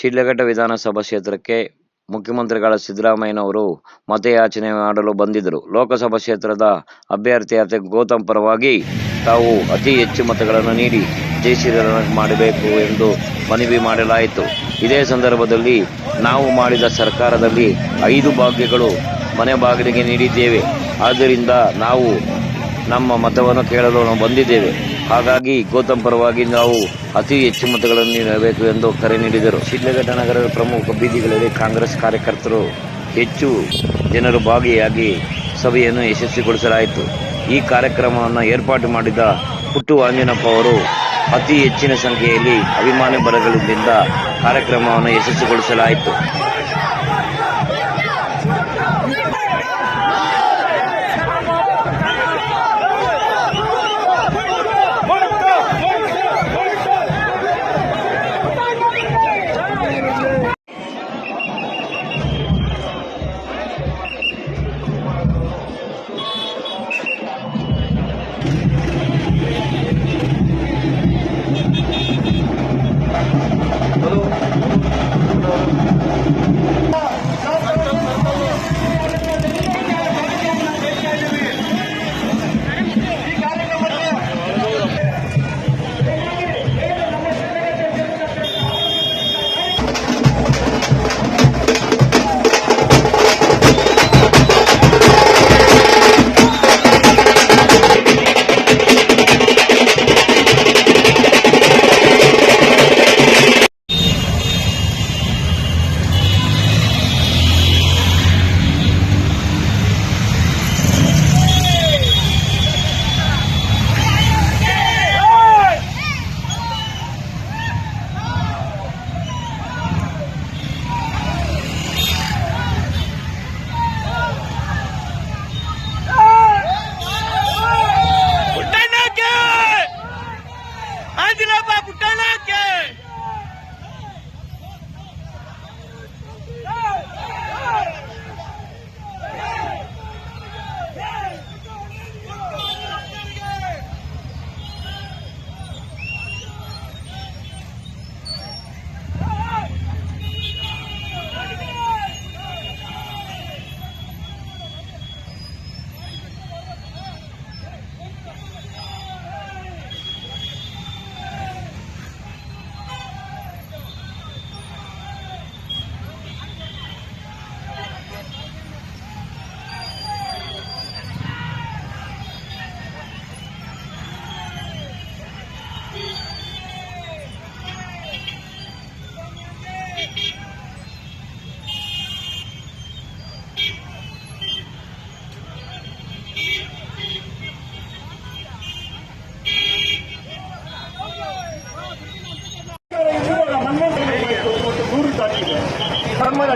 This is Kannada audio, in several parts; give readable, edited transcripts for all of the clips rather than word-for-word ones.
ಶಿಡ್ಲಘಟ್ಟ ವಿಧಾನಸಭಾ ಕ್ಷೇತ್ರಕ್ಕೆ ಮುಖ್ಯಮಂತ್ರಿಗಳ ಸಿದ್ದರಾಮಯ್ಯನವರು ಮತಯಾಚನೆ ಮಾಡಲು ಬಂದಿದ್ದರು. ಲೋಕಸಭಾ ಕ್ಷೇತ್ರದ ಅಭ್ಯರ್ಥಿಯಾದ ಗೌತಮ್ ಪರವಾಗಿ ತಾವು ಅತಿ ಹೆಚ್ಚು ಮತಗಳನ್ನು ನೀಡಿ ಜಯಶೀಲನ ಮಾಡಬೇಕು ಎಂದು ಮನವಿ ಮಾಡಲಾಯಿತು. ಇದೇ ಸಂದರ್ಭದಲ್ಲಿ ನಾವು ಮಾಡಿದ ಸರ್ಕಾರದಲ್ಲಿ 5 ಭಾಗ್ಯಗಳು ಮನೆ ಬಾಗಿಲಿಗೆ ನೀಡಿದ್ದೇವೆ. ಆದ್ದರಿಂದ ನಾವು ನಮ್ಮ ಮತವನ್ನು ಕೇಳಲು ಬಂದಿದ್ದೇವೆ. ಹಾಗಾಗಿ ಗೌತಮ್ ಪರವಾಗಿ ನಾವು ಅತಿ ಹೆಚ್ಚು ಮತಗಳನ್ನು ನೀಡಬೇಕು ಎಂದು ಕರೆ ನೀಡಿದರು. ಶಿಡ್ಲಘಟ್ಟ ನಗರದ ಪ್ರಮುಖ ಬೀದಿಗಳಲ್ಲಿ ಕಾಂಗ್ರೆಸ್ ಕಾರ್ಯಕರ್ತರು ಹೆಚ್ಚು ಜನರು ಭಾಗಿಯಾಗಿ ಸಭೆಯನ್ನು ಯಶಸ್ವಿಗೊಳಿಸಲಾಯಿತು. ಈ ಕಾರ್ಯಕ್ರಮವನ್ನು ಏರ್ಪಾಟು ಮಾಡಿದ ಪುಟ್ಟು ಆಂಜನಪ್ಪ ಅವರು ಅತಿ ಹೆಚ್ಚಿನ ಸಂಖ್ಯೆಯಲ್ಲಿ ಅಭಿಮಾನಿ ಬಳಗದಿಂದ ಕಾರ್ಯಕ್ರಮವನ್ನು ಯಶಸ್ವಿಗೊಳಿಸಲಾಯಿತು.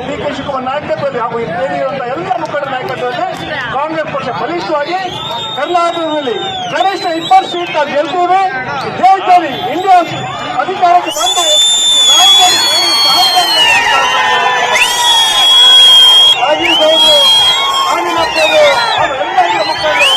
ಡಿ.ಕೆ. ಶಿವಕುಮಾರ್ ನಾಯಕತ್ವದಲ್ಲಿ ಹಾಗೂ ಸೇರಿರುವಂತಹ ಎಲ್ಲ ಮುಖಂಡ ನಾಯಕತ್ವದಲ್ಲಿ ಕಾಂಗ್ರೆಸ್ ಪಕ್ಷ ಬಲಿಷ್ಠವಾಗಿ ಕರ್ನಾಟಕದಲ್ಲಿ ಗರಿಷ್ಠ 20 ಸೀಟ್ ಗೆಲ್ತೇವೆ. ದೇಶದಲ್ಲಿ ಇಂಡಿಯಾ ಅಧಿಕಾರಕ್ಕೆ ಬಂದು ರಾಜೀವ್ ಗೌಡ್ರು, ಆಂಜನಪ್ಪರು ಹಾಗೂ ಎಲ್ಲ ಮುಖಂಡರು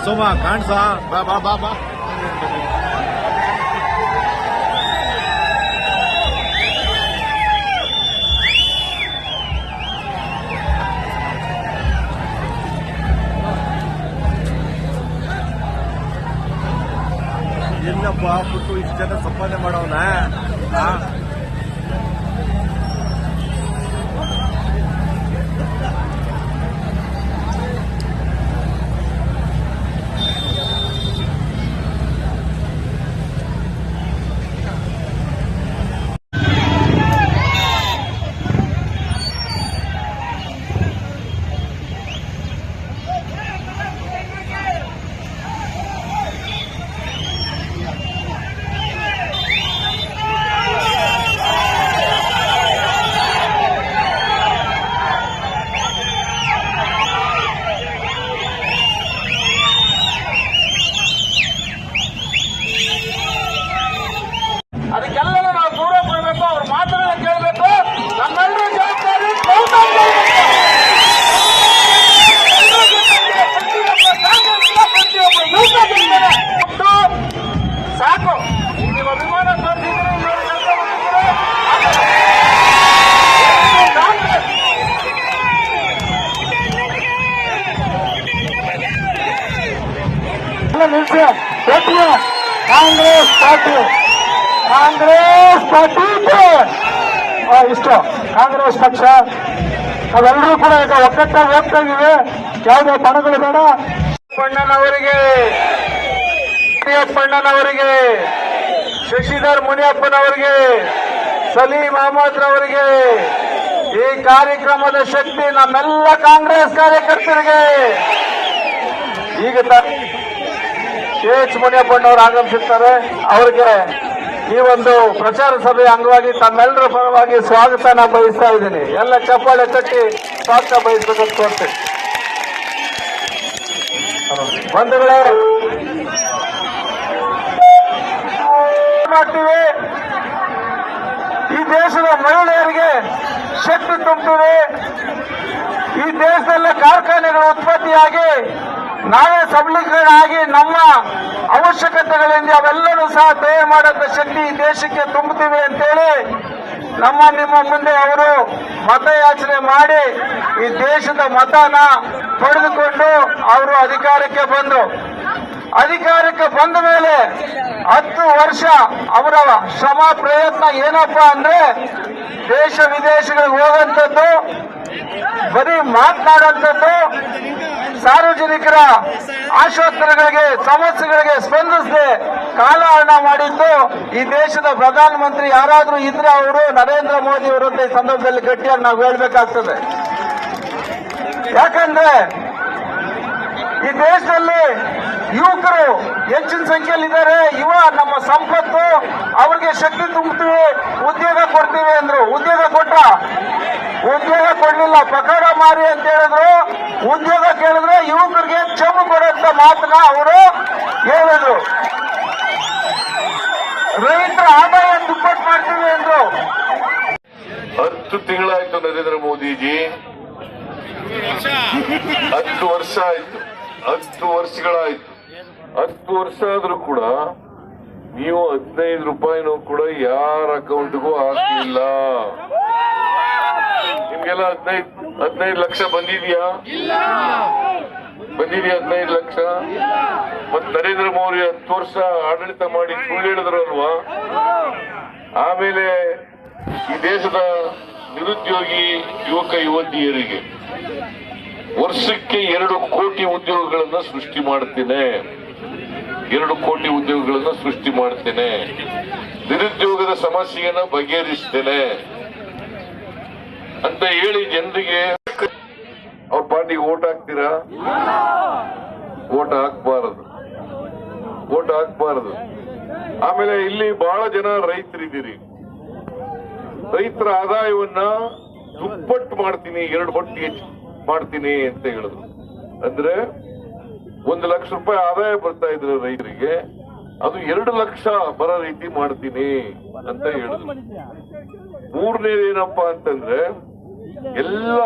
ಸೋಮ ಕಾಣ್ಸ ಬಾ ಬಾ ಬಾ ಬಾ ಎಲ್ಲಪ್ಪ ಬಿಟ್ಟು ಇಷ್ಟು ಜನ ಸಂಪಾದನೆ ಮಾಡೋನ ಅದಕ್ಕೆಲ್ಲ ನಾವು ದೂರ ಕೊಡಬೇಕು, ಅವ್ರ ಮಾತನ್ನ ಕೇಳಬೇಕು. ನಮ್ಮೆಲ್ಲರ ಜವಾಬ್ದಾರಿ ಸಾಕು. ನೀವು ಅಭಿಮಾನ ತೋರಿಸಿದ್ರೆ ನಿಲ್ಸಿ. ಕಾಂಗ್ರೆಸ್ ಪಾರ್ಟಿ ಇಷ್ಟು ಕಾಂಗ್ರೆಸ್ ಪಕ್ಷ ನಾವೆಲ್ಲರೂ ಕೂಡ ಈಗ ಒಕ್ಕಟ್ಟಾಗಿ ಹೋಗ್ತಾ ಇದೀವಿ. ಯಾವುದೇ ಪಣಗಳು ಬೇಡ. ಪಣ್ಣನವರಿಗೆ, ಪಣ್ಣನವರಿಗೆ, ಶಶಿಧರ್ ಮುನಿಯಪ್ಪನವರಿಗೆ, ಸಲೀಂ ಅಹಮದ್ ರವರಿಗೆ, ಈ ಕಾರ್ಯಕ್ರಮದ ಶಕ್ತಿ ನಮ್ಮೆಲ್ಲ ಕಾಂಗ್ರೆಸ್ ಕಾರ್ಯಕರ್ತರಿಗೆ. ಈಗ ಎಚ್ ಮುನಿಯಪ್ಪನವರು ಆಗಮಿಸುತ್ತಾರೆ. ಅವರಿಗೆ ಈ ಒಂದು ಪ್ರಚಾರ ಸಭೆಯ ಅಂಗವಾಗಿ ತಮ್ಮೆಲ್ಲರ ಪರವಾಗಿ ಸ್ವಾಗತನ ಬಯಸ್ತಾ ಇದ್ದೀನಿ. ಎಲ್ಲ ಚಪ್ಪಾಳೆ ತಟ್ಟಿ ಸ್ವಾಗತ ಬಯಸಬೇಕಂತ ಕೋರ್ತೇನೆ. ಬಂಧುಗಳೇ, ಮಾಡ್ತೀವಿ. ಈ ದೇಶದ ಮಹಿಳೆಯರಿಗೆ ಶಕ್ತಿ ತುಂಬುತ್ತಿದೆ. ಈ ದೇಶದಲ್ಲೇ ಕಾರ್ಖಾನೆಗಳು ಉತ್ಪತ್ತಿಯಾಗಿ ನಾವೇ ಸಬಲೀಕರಣ ಆಗಿ ನಮ್ಮ ಅವಶ್ಯಕತೆಗಳಿಂದ ಅವೆಲ್ಲರೂ ಸಹ ತಯಾರು ಮಾಡುವಂತ ಶಕ್ತಿ ಈ ದೇಶಕ್ಕೆ ತುಂಬುತ್ತಿವೆ ಅಂತೇಳಿ ನಿಮ್ಮ ಮುಂದೆ ಅವರು ಮತಯಾಚನೆ ಮಾಡಿ ಈ ದೇಶದ ಮತನ ಪಡೆದುಕೊಂಡು ಅವರು ಅಧಿಕಾರಕ್ಕೆ ಬಂದರು. ಅಧಿಕಾರಕ್ಕೆ ಬಂದ ಮೇಲೆ 10 ವರ್ಷ ಅವರ ಶ್ರಮ ಪ್ರಯತ್ನ ಏನಪ್ಪಾ ಅಂದ್ರೆ ದೇಶ ವಿದೇಶಗಳಿಗೆ ಹೋಗುವಂಥದ್ದು, ಬರೀ ಮಾತನಾಡುವಂಥದ್ದು, ಸಾರ್ವಜನಿಕರ ಆಶೋತ್ತರಗಳಿಗೆ ಸಮಸ್ಯೆಗಳಿಗೆ ಸ್ಪಂದಿಸದೆ ಕಾಲಹರಣ ಮಾಡಿದ್ದು. ಈ ದೇಶದ ಪ್ರಧಾನಮಂತ್ರಿ ಯಾರಾದ್ರೂ ಇದ್ರೆ ಅವರು ನರೇಂದ್ರ ಮೋದಿ ಅವರಂತ ಈ ಸಂದರ್ಭದಲ್ಲಿ ಗಟ್ಟಿಯಾಗಿ ನಾವು ಹೇಳ್ಬೇಕಾಗ್ತದೆ. ಯಾಕಂದ್ರೆ ಈ ದೇಶದಲ್ಲಿ ಯುವಕರು ಹೆಚ್ಚಿನ ಸಂಖ್ಯೆಯಲ್ಲಿದ್ದಾರೆ. ನಮ್ಮ ಸಂಪತ್ತು, ಅವ್ರಿಗೆ ಶಕ್ತಿ ತುಂಬುತ್ತೀವಿ, ಉದ್ಯೋಗ ಕೊಡ್ತೀವಿ ಅಂದ್ರು. ಉದ್ಯೋಗ ಕೊಟ್ರ? ಉದ್ಯೋಗ ಕೊಡ್ಲಿಲ್ಲ. ಪಕೋಡ ಮಾರಿ ಅಂತ ಹೇಳಿದ್ರು. ಉದ್ಯೋಗ ಕೇಳಿದ್ರೆ ಯುವಕರಿಗೆ ಚಮು ಕೊಡುವಂತ ಮಾತನ್ನ ಅವರು ಹೇಳಿದ್ರು. ರೈತರ ಆದಾಯ ದುಪ್ಪಟ್ಟು ಮಾಡ್ತೀವಿ ಅಂದ್ರು. 10 ತಿಂಗಳಾಯ್ತು ನರೇಂದ್ರ ಮೋದಿಜಿ, 10 ವರ್ಷ ಆಯ್ತು, 10 ವರ್ಷಗಳಾಯ್ತು. 10 ವರ್ಷ ಆದ್ರೂ ಕೂಡ ನೀವು 15 ರೂಪಾಯಿನೂ ಕೂಡ ಯಾರ ಅಕೌಂಟ್ಗೂ ಹಾಕಿಲ್ಲ. ನಿಮ್ಗೆಲ್ಲ 15 ಲಕ್ಷ ಬಂದಿದ್ಯಾ? ಬಂದಿದ್ಯಾ 15 ಲಕ್ಷ? ಮತ್ ನರೇಂದ್ರ ಮೋದಿ 10 ವರ್ಷ ಆಡಳಿತ ಮಾಡಿ ಸುಳ್ಳು ಹೇಳಿದ್ರಲ್ವಾ? ಆಮೇಲೆ ಈ ದೇಶದ ನಿರುದ್ಯೋಗಿ ಯುವಕ ಯುವತಿಯರಿಗೆ ವರ್ಷಕ್ಕೆ 2 ಕೋಟಿ ಉದ್ಯೋಗಗಳನ್ನ ಸೃಷ್ಟಿ ಮಾಡ್ತೇನೆ, 2 ಕೋಟಿ ಉದ್ಯೋಗಗಳನ್ನ ಸೃಷ್ಟಿ ಮಾಡ್ತೇನೆ, ನಿರುದ್ಯೋಗದ ಸಮಸ್ಯೆಯನ್ನ ಬಗೆಹರಿಸ್ತೇನೆ ಅಂತ ಹೇಳಿ ಜನರಿಗೆ ಅವ್ರ ಪಾರ್ಟಿಗೆ ಓಟ್ ಹಾಕ್ತೀರಾ? ಓಟ್ ಹಾಕ್ಬಾರದು, ಓಟ್ ಹಾಕ್ಬಾರದು. ಆಮೇಲೆ ಇಲ್ಲಿ ಬಹಳ ಜನ ರೈತರಿದ್ದೀರಿ. ರೈತರ ಆದಾಯವನ್ನ ದುಪ್ಪಟ್ಟು ಮಾಡ್ತೀನಿ, 2 ಪಟ್ಟು ಹೆಚ್ಚು ಮಾಡ್ತೀನಿ ಅಂತ ಹೇಳಿದ್ರು. ಅಂದ್ರೆ 1 ಲಕ್ಷ ರೂಪಾಯಿ ಆದಾಯ ಬರ್ತಾ ಇದ್ರೆ ರೈತರಿಗೆ, ಅದು 2 ಲಕ್ಷ ಬರೋ ರೀತಿ ಮಾಡ್ತೀನಿ ಅಂತ ಹೇಳಿದ್ರು. ಮೂರನೇದು ಏನಪ್ಪಾ ಅಂತಂದ್ರೆ ಎಲ್ಲ